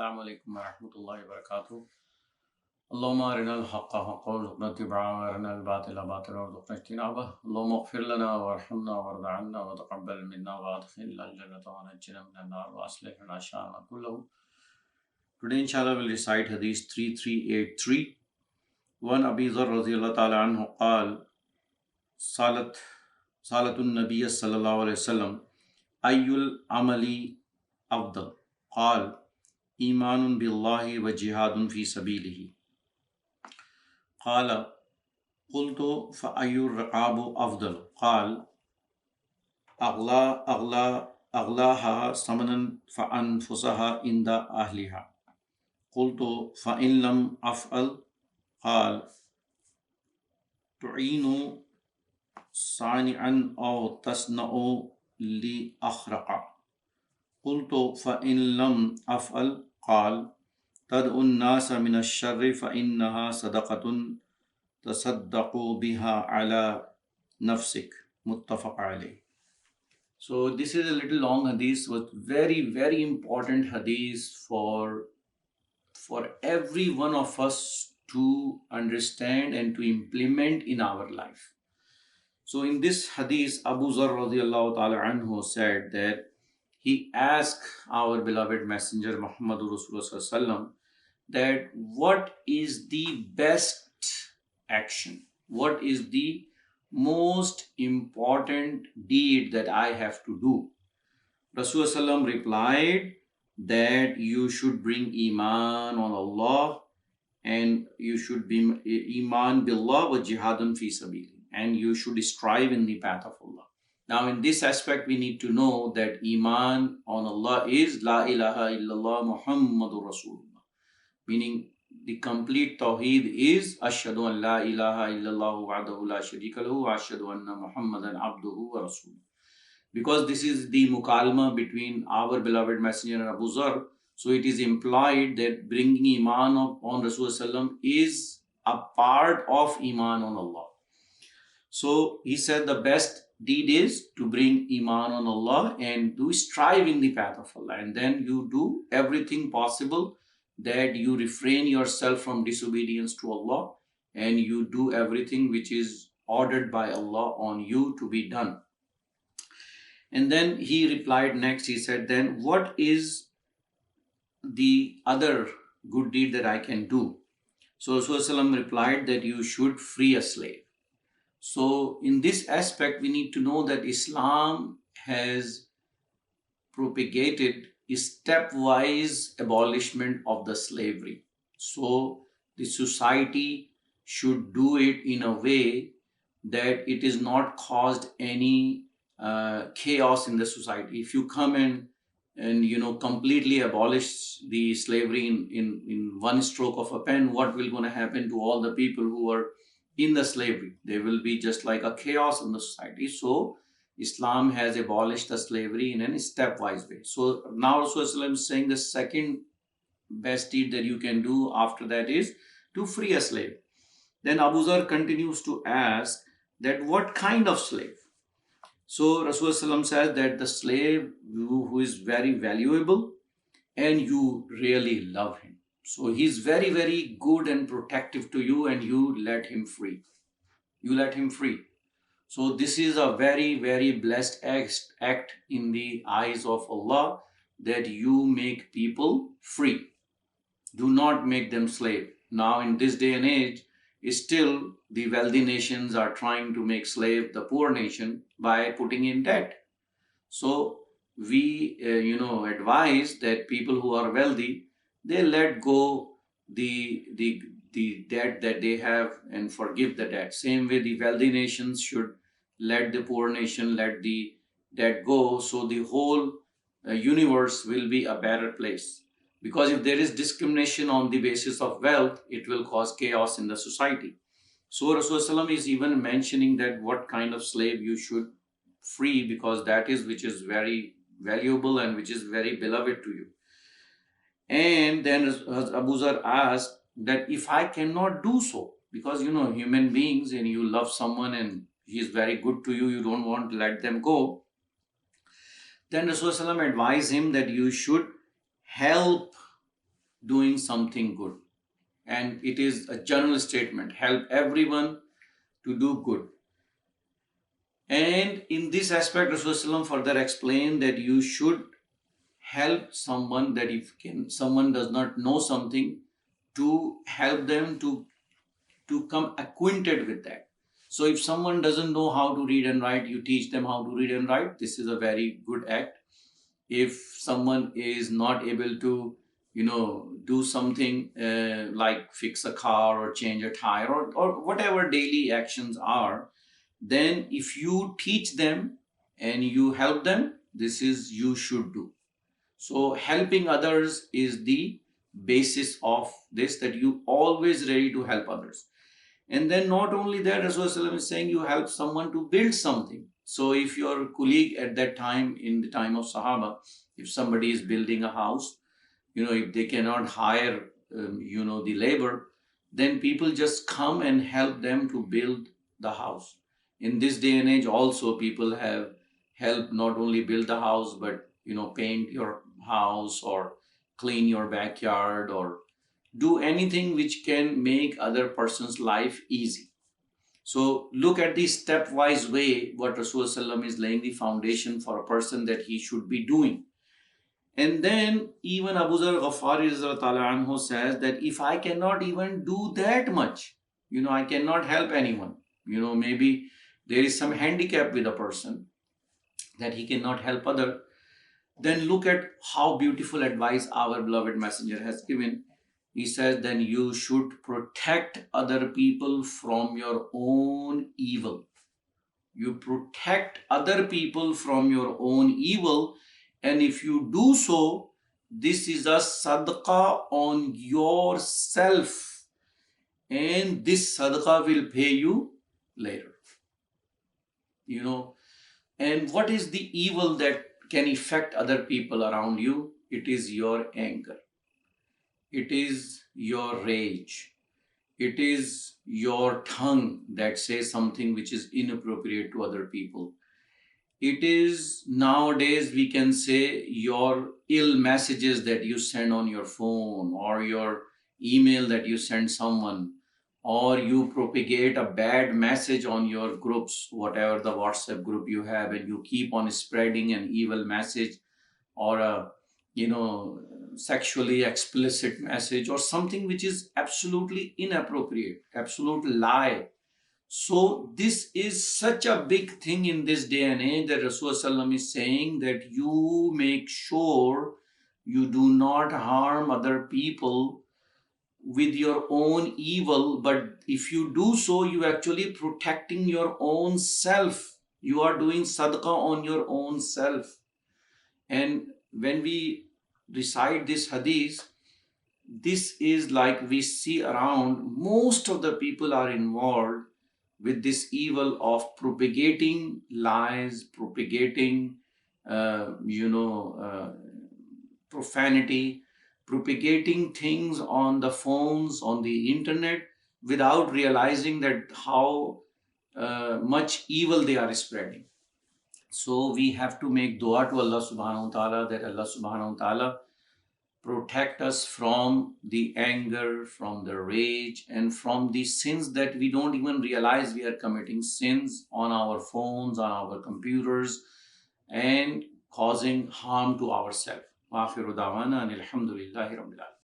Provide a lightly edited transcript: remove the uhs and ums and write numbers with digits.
Assalamu alaikum wa rahmatullahi wa barakatuh. اللهم أرنا الحق حقا وارزقنا اتباعه وأرنا الباطل باطلا وارزقنا اجتنابه اللهم اغفر لنا وارحمنا وارض عنا وتقبل منا وأدخلنا الجنة ونجنا من النار وأصلح لنا شأننا كله. Today inshallah we'll recite Hadith 3383. One Abi Dharr radiyallahu ta'ala anhu قال سالت النبي صلى الله عليه وسلم أي العمل أفضل قال إيمان بالله وجهاد في سبيله قال قلت فأي الرقاب أفضل قال أغلاها ثمنا فأنفسها عند أهلها قلت فإن لم أفعل قال تعين صانعا أو تصنع لأخرق قلت فإن لم أفعل قال تدعو الناس من الشر فإنها صدقة تصدق بها على نفسك متفق عليه. So this is a little long hadith, but very important hadith for every one of us to understand and to implement in our life. So in this hadith, Abu Dharr radiyallahu ta'ala anhu said that he asked our beloved messenger Muhammad Rasulullah that what is the best action? What is the most important deed that I have to do? Rasulullah replied that you should bring Iman on Allah and you should be Iman billah wa jihadun fi sabili, and you should strive in the path of Allah. Now in this aspect we need to know that Iman on Allah is La ilaha illallah Muhammadur Rasulullah, meaning the complete Tawheed is Ashhadu an la ilaha illallah wahdahu la sharika lahu wa ashhadu anna Muhammadan abduhu wa rasuluh. Because this is the mukalma between our beloved messenger and Abu Dharr, so it is implied that bringing Iman on Rasulullah is a part of Iman on Allah. So he said the best deed is to bring Iman on Allah and to strive in the path of Allah, and then you do everything possible that you refrain yourself from disobedience to Allah and you do everything which is ordered by Allah on you to be done. And then he replied next, he said, then what is the other good deed that I can do? So Rasulullah replied that you should free a slave. So in this aspect we need to know that Islam has propagated stepwise abolishment of the slavery. So the society should do it in a way that it is not caused any chaos in the society. If you come and completely abolish the slavery in one stroke of a pen, what will going to happen to all the people who are in the slavery? There will be just like a chaos in the society. So Islam has abolished the slavery in a stepwise way. So now Rasulullah is saying the second best deed that you can do after that is to free a slave. Then Abu Dharr continues to ask that what kind of slave? So Rasulullah says that the slave who is very valuable and you really love him. So he's very good and protective to you and you let him free. You let him free. So this is a very blessed act in the eyes of Allah, that you make people free. Do not make them slave. Now in this day and age, still the wealthy nations are trying to make slave the poor nation by putting in debt. So we advise that people who are wealthy, they let go the debt that they have and forgive the debt. Same way the wealthy nations should let the poor nation let the debt go, so the whole universe will be a better place. Because if there is discrimination on the basis of wealth, it will cause chaos in the society. So Rasulullah is even mentioning that what kind of slave you should free, because that is which is very valuable and which is very beloved to you. And then Abu Dharr asked that if I cannot do so, because human beings and you love someone and he is very good to you, you don't want to let them go. Then Rasulullah advised him that you should help doing something good. And it is a general statement, help everyone to do good. And in this aspect, Rasulullah further explained that you should help someone, that if someone does not know something, to help them to come acquainted with that. So if someone doesn't know how to read and write, you teach them how to read and write. This is a very good act. If someone is not able to, do something like fix a car or change a tire, or whatever daily actions are, then if you teach them and you help them, this is you should do. So helping others is the basis of this, that you always ready to help others. And then not only that, Rasulullah is saying you help someone to build something. So if your colleague at that time, in the time of Sahaba, if somebody is building a house, if they cannot hire, the labor, then people just come and help them to build the house. In this day and age also, people have helped not only build the house, but, paint your house or clean your backyard or do anything which can make other person's life easy. So look at the stepwise way what Rasulullah is laying the foundation for a person that he should be doing. And then even Abu Zar Ghaffari anhu says that if I cannot even do that much, I cannot help anyone. Maybe there is some handicap with a person that he cannot help other. Then look at how beautiful advice our beloved messenger has given. He says, then you should protect other people from your own evil. You protect other people from your own evil. And if you do so, this is a sadaqah on yourself. And this sadaqah will pay you later. And what is the evil that can affect other people around you? It is your anger. It is your rage. It is your tongue that says something which is inappropriate to other people. It is, nowadays we can say, your ill messages that you send on your phone, or your email that you send someone, or you propagate a bad message on your groups, whatever the WhatsApp group you have, and you keep on spreading an evil message, or a sexually explicit message, or something which is absolutely inappropriate, absolute lie. So this is such a big thing in this day and age that Rasulullah is saying that you make sure you do not harm other people with your own evil, but if you do so, you actually protecting your own self. You are doing sadaqah on your own self. And when we recite this hadith, this is like we see around, most of the people are involved with this evil of propagating lies, propagating, profanity, propagating things on the phones, on the internet, without realizing that how much evil they are spreading. So we have to make dua to Allah subhanahu wa ta'ala, that Allah subhanahu wa ta'ala protect us from the anger, from the rage, and from the sins that we don't even realize we are committing, sins on our phones, on our computers, and causing harm to ourselves. Wa akhiru da'wana alhamdulillahi rabbil alamin.